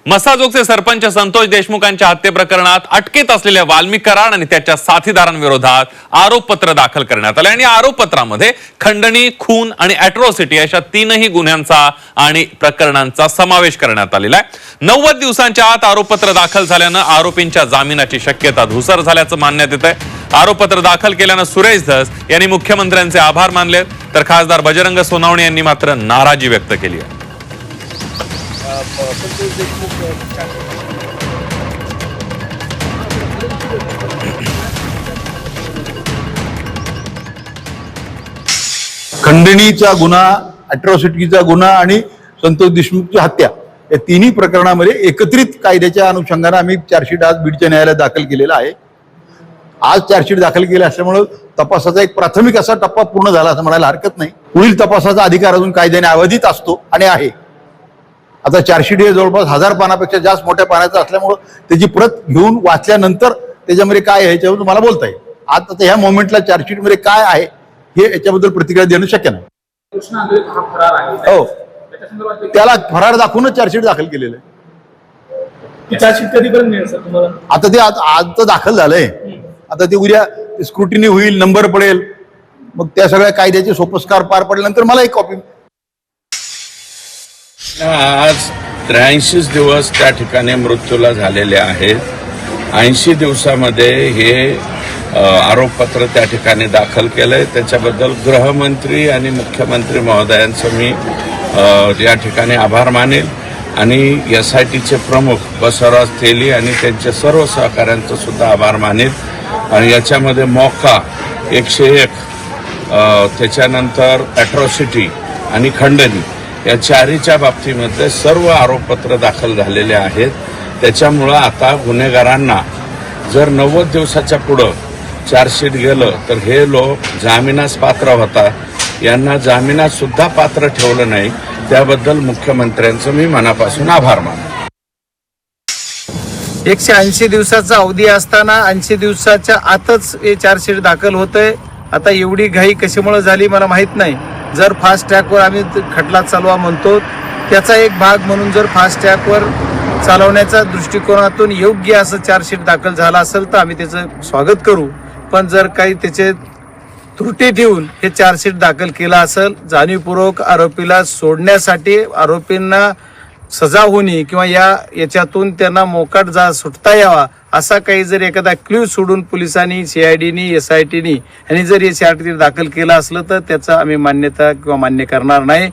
मसाजोगचे सरपंच संतोष देशमुखांच्या हत्येप्रकरणात अटकेत असलेल्या वाल्मिक कराड आणि त्याच्या साथीदारांविरोधात आरोपपत्र दाखल करण्यात आले आणि आरोपपत्रामध्ये खंडणी, खून आणि अॅट्रॉसिटी अशा तीनही गुन्ह्यांचा आणि प्रकरणांचा समावेश करण्यात आलेला आहे। 90 दिवसांच्या आत आरोपपत्र दाखल झाल्यानं आरोपींच्या जामिनाची शक्यता धूसर झाल्याचं मानण्यात येत आहे। आरोपपत्र दाखल केल्यानं सुरेश धस यांनी मुख्यमंत्र्यांचे आभार मानले, तर खासदार बजरंग सोनवणे यांनी मात्र नाराजी व्यक्त केली आहे। खंडणीचा गुन्हा, अॅट्रॉसिटीचा गुन्हा आणि संतोष देशमुखची हत्या या तिन्ही प्रकरणामध्ये एकत्रित कायद्याच्या अनुषंगाने आम्ही चार्जशीट आज बीडच्या न्यायालयात दाखल केलेला आहे। आज चार्जशीट दाखल केलं असल्यामुळे तपासाचा एक प्राथमिक असा टप्पा पूर्ण झाला असं म्हणायला हरकत नाही। पुढील तपासाचा अधिकार अजून कायद्याने अवधित असतो आणि आहे। आता चार्जशीट हे जवळपास 1000 पानापेक्षा जास्त मोठ्या पानाचं असल्यामुळं त्याची प्रत घेऊन वाचल्यानंतर त्याच्यामध्ये काय आहे याच्यावर तुम्हाला बोलता येईल। आता ह्या मोमेंटला चार्जशीटमध्ये काय आहे हे याच्याबद्दल प्रतिक्रिया देणं शक्य नाही। हो, त्याला फरार दाखवूनच चार्जशीट दाखल केलेलं आहे। चार्जशीट कधीपर्यंत मिळेल सर तुम्हाला? आता ते आज तर दाखल झालंय, आता ते उद्या स्क्रुटिनी होईल, नंबर पडेल, मग त्या सगळ्या कायद्याचे सोपस्कार पार पडल्यानंतर मला एक कॉपी। आज 83 दिवस त्या ठिकाणी मृत्यूला झालेले आहेत। 80 दिवसामध्ये हे आरोपपत्र त्या ठिकाणी दाखल केलंय। त्याच्याबद्दल गृहमंत्री आणि मुख्यमंत्री महोदयांचं मी या ठिकाणी आभार मानेल आणि SITचे प्रमुख बसवराज तेली आणि त्यांच्या सर्व सहकाऱ्यांचं सुद्धा आभार मानेल। आणि याच्यामध्ये मोका 101, त्याच्यानंतर अॅट्रॉसिटी आणि खंडणी या चारीच्या बाबतीमध्ये सर्व आरोपपत्र दाखल झालेले आहेत। त्याच्यामुळं आता गुन्हेगारांना जर 90 दिवसाच्या पुढं चार्जशीट गेलं तर हे लोक जामिनास पात्र होतात। यांना जामिनात सुद्धा पात्र ठेवलं नाही, त्याबद्दल मुख्यमंत्र्यांचं मी मनापासून आभार मानतो। 180 दिवसाचा अवधी असताना 80 दिवसाच्या आतच हे चार्जशीट दाखल होतंय। आता एवढी घाई कशामुळे झाली मला माहित नाही। जर फास्ट ट्रॅकवर आम्ही खटला चालवा म्हणतो, त्याचा एक भाग म्हणून जर फास्ट ट्रॅकवर चालवण्याच्या दृष्टिकोनातून योग्य असं चार्जशीट दाखल झाला असेल तर आम्ही त्याचं स्वागत करू। पण जर काही त्याचे त्रुटी ठेवून हे चार्जशीट दाखल केला असेल, जाणीवपूर्वक आरोपीला सोडण्यासाठी, आरोपींना सजा होणे किंवा याच्यातून त्यांना मोकाट सुटता यावा असा काही जर एखादा क्ल्यू सोडून पोलिसांनी, CIDनी, SITनी आणि जर हे चार्जशीट दाखल केलं असलं तर त्याचा आम्ही मान्यता किंवा मान्य करणार नाही।